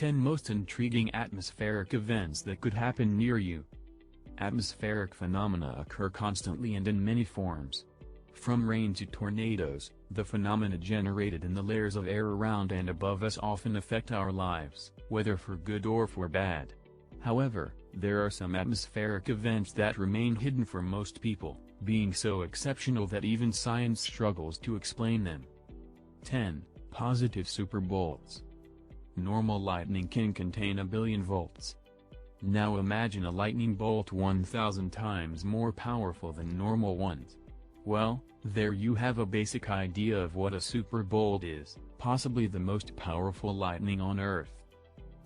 10 Most Intriguing Atmospheric Events That Could Happen Near You. Atmospheric phenomena occur constantly and in many forms. From rain to tornadoes, the phenomena generated in the layers of air around and above us often affect our lives, whether for good or for bad. However, there are some atmospheric events that remain hidden for most people, being so exceptional that even science struggles to explain them. 10. Positive superbolts. Normal lightning can contain a billion volts. Now imagine a lightning bolt 1,000 times more powerful than normal ones. Well, there you have a basic idea of what a superbolt is, possibly the most powerful lightning on Earth.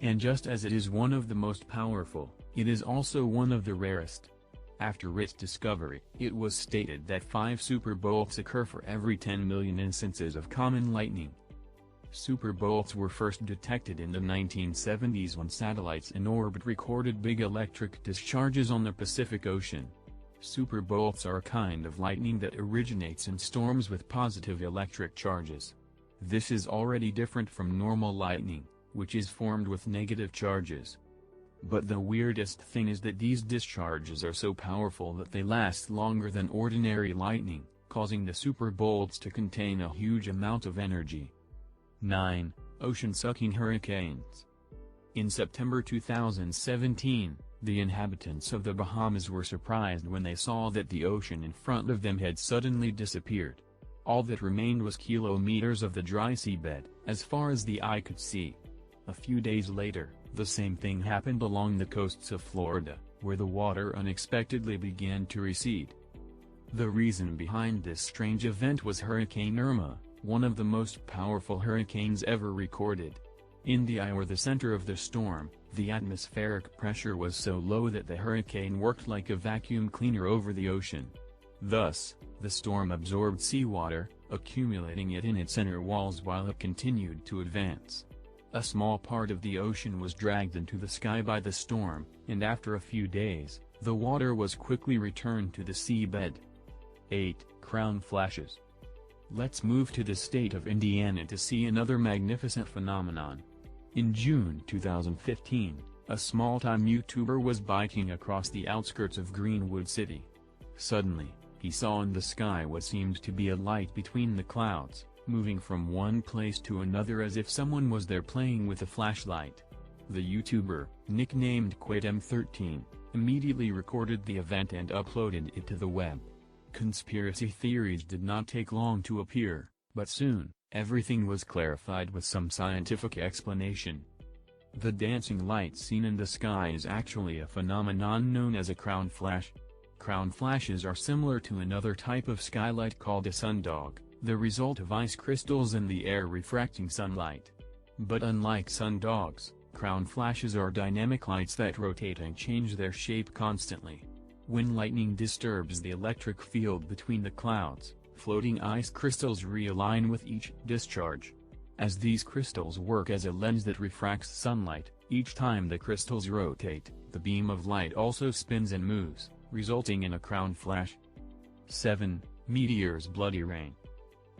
And just as it is one of the most powerful, it is also one of the rarest. After its discovery, it was stated that 5 superbolts occur for every 10 million instances of common lightning. Superbolts were first detected in the 1970s when satellites in orbit recorded big electric discharges on the Pacific Ocean. Superbolts are a kind of lightning that originates in storms with positive electric charges. This is already different from normal lightning, which is formed with negative charges. But the weirdest thing is that these discharges are so powerful that they last longer than ordinary lightning, causing the superbolts to contain a huge amount of energy. 9. Ocean-sucking hurricanes. In September 2017, the inhabitants of the Bahamas were surprised when they saw that the ocean in front of them had suddenly disappeared. All that remained was kilometers of the dry seabed, as far as the eye could see. A few days later, the same thing happened along the coasts of Florida, where the water unexpectedly began to recede. The reason behind this strange event was Hurricane Irma, one of the most powerful hurricanes ever recorded. In the eye or the center of the storm, the atmospheric pressure was so low that the hurricane worked like a vacuum cleaner over the ocean. Thus, the storm absorbed seawater, accumulating it in its inner walls while it continued to advance. A small part of the ocean was dragged into the sky by the storm, and after a few days, the water was quickly returned to the seabed. 8. Crown flashes. Let's move to the state of Indiana to see another magnificent phenomenon. In June 2015, a small-time YouTuber was biking across the outskirts of Greenwood City. Suddenly, he saw in the sky what seemed to be a light between the clouds, moving from one place to another as if someone was there playing with a flashlight. The YouTuber, nicknamed QuateM13, immediately recorded the event and uploaded it to the web. Conspiracy theories did not take long to appear, but soon, everything was clarified with some scientific explanation. The dancing light seen in the sky is actually a phenomenon known as a crown flash. Crown flashes are similar to another type of skylight called a sundog, the result of ice crystals in the air refracting sunlight. But unlike sundogs, crown flashes are dynamic lights that rotate and change their shape constantly. When lightning disturbs the electric field between the clouds, floating ice crystals realign with each discharge. As these crystals work as a lens that refracts sunlight, each time the crystals rotate, the beam of light also spins and moves, resulting in a crown flash. 7. Meteors. Bloody rain.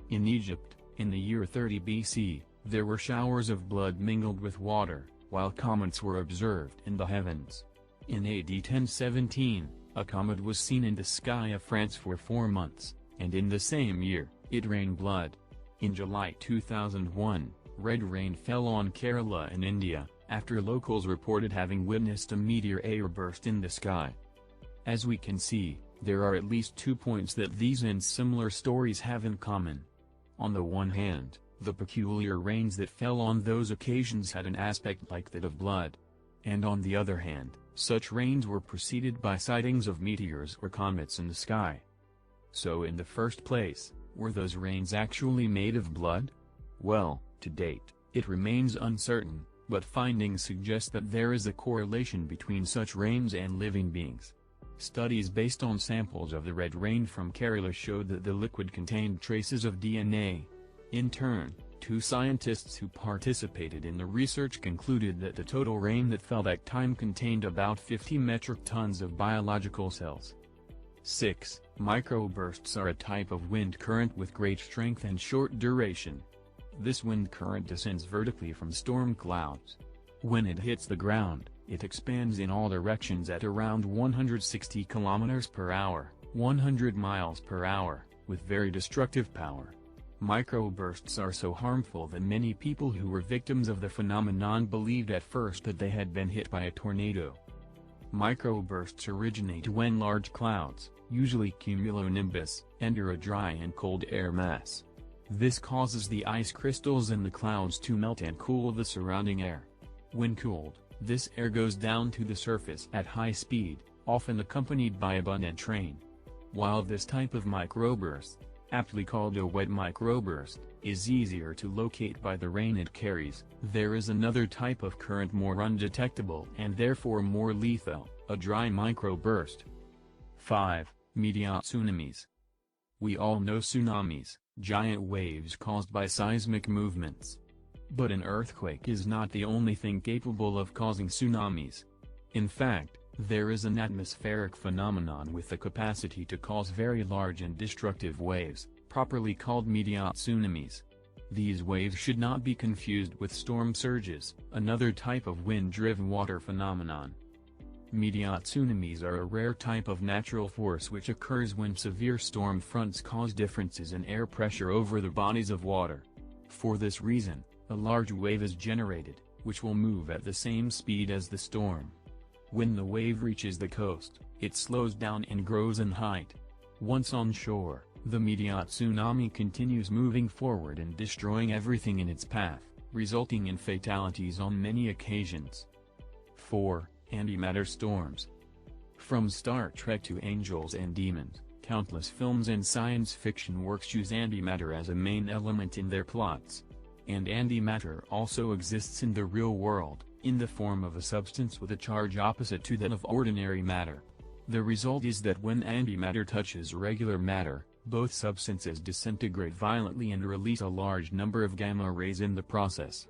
In Egypt, in the year 30 BC, there were showers of blood mingled with water, while comets were observed in the heavens. In AD 1017, a comet was seen in the sky of France for 4 months, and in the same year, it rained blood. In July 2001, red rain fell on Kerala in India, after locals reported having witnessed a meteor airburst in the sky. As we can see, there are at least 2 points that these and similar stories have in common. On the one hand, the peculiar rains that fell on those occasions had an aspect like that of blood. And on the other hand, such rains were preceded by sightings of meteors or comets in the sky. So in the first place, were those rains actually made of blood? Well, to date, it remains uncertain, but findings suggest that there is a correlation between such rains and living beings. Studies based on samples of the red rain from Kerala showed that the liquid contained traces of DNA. In turn, 2 scientists who participated in the research concluded that the total rain that fell that time contained about 50 metric tons of biological cells. 6. Microbursts are a type of wind current with great strength and short duration. This wind current descends vertically from storm clouds. When it hits the ground, it expands in all directions at around 160 km per hour, 100 miles per hour, with very destructive power. Microbursts are so harmful that many people who were victims of the phenomenon believed at first that they had been hit by a tornado. Microbursts originate when large clouds, usually cumulonimbus, enter a dry and cold air mass. This causes the ice crystals in the clouds to melt and cool the surrounding air. When cooled, this air goes down to the surface at high speed, often accompanied by abundant rain. While this type of microburst, aptly called a wet microburst, is easier to locate by the rain it carries, there is another type of current more undetectable and therefore more lethal, a dry microburst. 5. Mesotsunamis. We all know tsunamis, giant waves caused by seismic movements. But an earthquake is not the only thing capable of causing tsunamis. In fact, there is an atmospheric phenomenon with the capacity to cause very large and destructive waves, properly called mesotsunamis. These waves should not be confused with storm surges, another type of wind-driven water phenomenon. Mesotsunamis are a rare type of natural force which occurs when severe storm fronts cause differences in air pressure over the bodies of water. For this reason, a large wave is generated, which will move at the same speed as the storm. When the wave reaches the coast, it slows down and grows in height. Once on shore, the mesotsunami continues moving forward and destroying everything in its path, resulting in fatalities on many occasions. 4. Antimatter storms. From Star Trek to Angels and Demons, countless films and science fiction works use antimatter as a main element in their plots. And antimatter also exists in the real world, in the form of a substance with a charge opposite to that of ordinary matter. The result is that when antimatter touches regular matter, both substances disintegrate violently and release a large number of gamma rays in the process.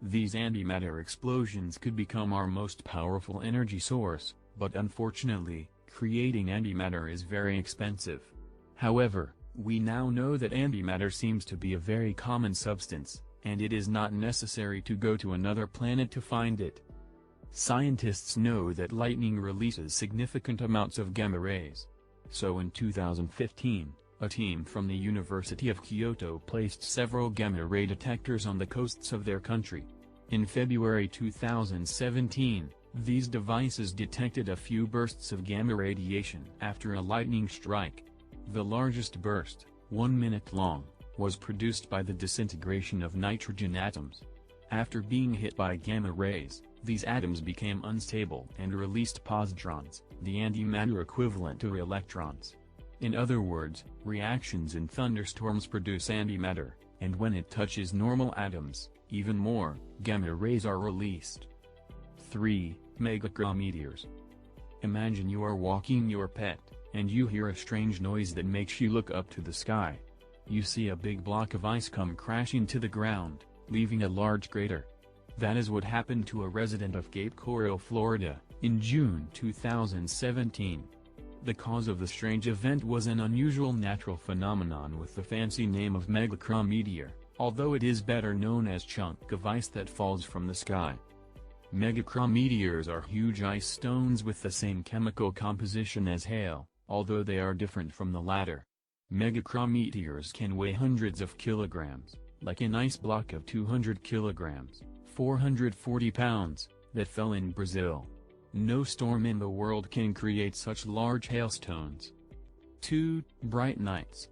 These antimatter explosions could become our most powerful energy source, but unfortunately, creating antimatter is very expensive. However, we now know that antimatter seems to be a very common substance, and it is not necessary to go to another planet to find it. Scientists know that lightning releases significant amounts of gamma rays. So in 2015, a team from the University of Kyoto placed several gamma ray detectors on the coasts of their country. In February 2017, these devices detected a few bursts of gamma radiation after a lightning strike. The largest burst, 1 minute long, was produced by the disintegration of nitrogen atoms. After being hit by gamma rays, these atoms became unstable and released positrons, the antimatter equivalent to electrons. In other words, reactions in thunderstorms produce antimatter, and when it touches normal atoms, even more gamma rays are released. 3. Megacry Meteors. Imagine you are walking your pet, and you hear a strange noise that makes you look up to the sky. You see a big block of ice come crashing to the ground, leaving a large crater. That is what happened to a resident of Cape Coral, Florida, in June 2017. The cause of the strange event was an unusual natural phenomenon with the fancy name of Megacry Meteor, although it is better known as chunk of ice that falls from the sky. Megacry meteors are huge ice stones with the same chemical composition as hail, although they are different from the latter. Megacry meteors can weigh hundreds of kilograms, like an ice block of 200 kilograms, 440 pounds, that fell in Brazil. No storm in the world can create such large hailstones. 2. Bright nights.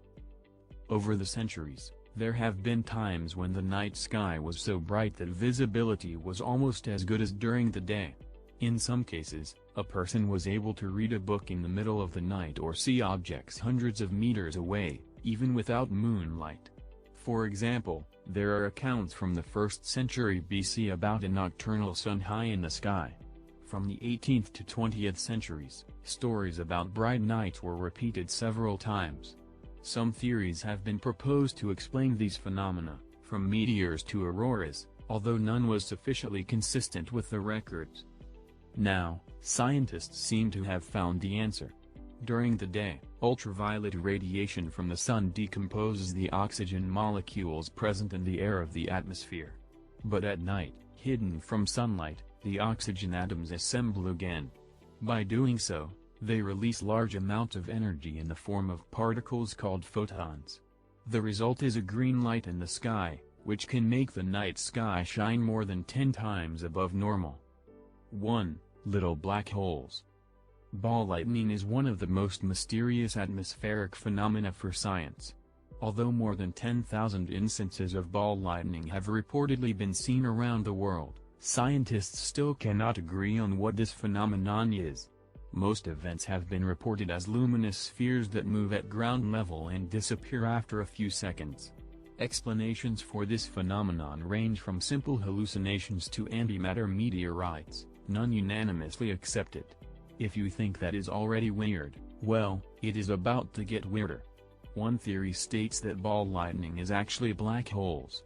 Over the centuries, there have been times when the night sky was so bright that visibility was almost as good as during the day. In some cases, a person was able to read a book in the middle of the night or see objects hundreds of meters away, even without moonlight. For example, there are accounts from the 1st century BC about a nocturnal sun high in the sky. From the 18th to 20th centuries, stories about bright nights were repeated several times. Some theories have been proposed to explain these phenomena, from meteors to auroras, although none was sufficiently consistent with the records. Now, scientists seem to have found the answer. During the day, ultraviolet radiation from the sun decomposes the oxygen molecules present in the air of the atmosphere. But at night, hidden from sunlight, the oxygen atoms assemble again. By doing so, they release large amounts of energy in the form of particles called photons. The result is a green light in the sky, which can make the night sky shine more than 10 times above normal. 1. Little black holes. Ball lightning is one of the most mysterious atmospheric phenomena for science. Although more than 10,000 instances of ball lightning have reportedly been seen around the world, scientists still cannot agree on what this phenomenon is. Most events have been reported as luminous spheres that move at ground level and disappear after a few seconds. Explanations for this phenomenon range from simple hallucinations to antimatter meteorites, none unanimously accepted. If you think that is already weird, well, it is about to get weirder. One theory states that ball lightning is actually black holes.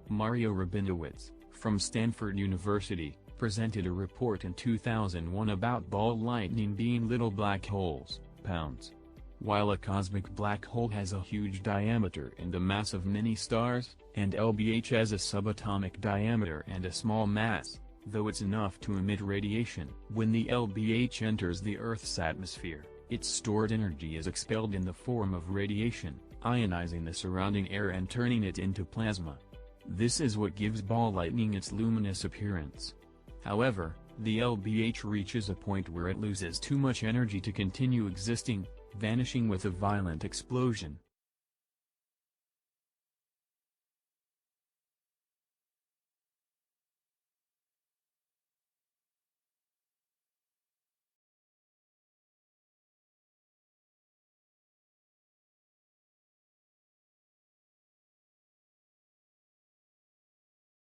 Mario Rabinowitz, from Stanford University, presented a report in 2001 about ball lightning being little black holes, pounds. While a cosmic black hole has a huge diameter and a mass of many stars, and LBH has a subatomic diameter and a small mass, though it's enough to emit radiation, when the LBH enters the Earth's atmosphere, its stored energy is expelled in the form of radiation, ionizing the surrounding air and turning it into plasma. This is what gives ball lightning its luminous appearance. However, the LBH reaches a point where it loses too much energy to continue existing, vanishing with a violent explosion.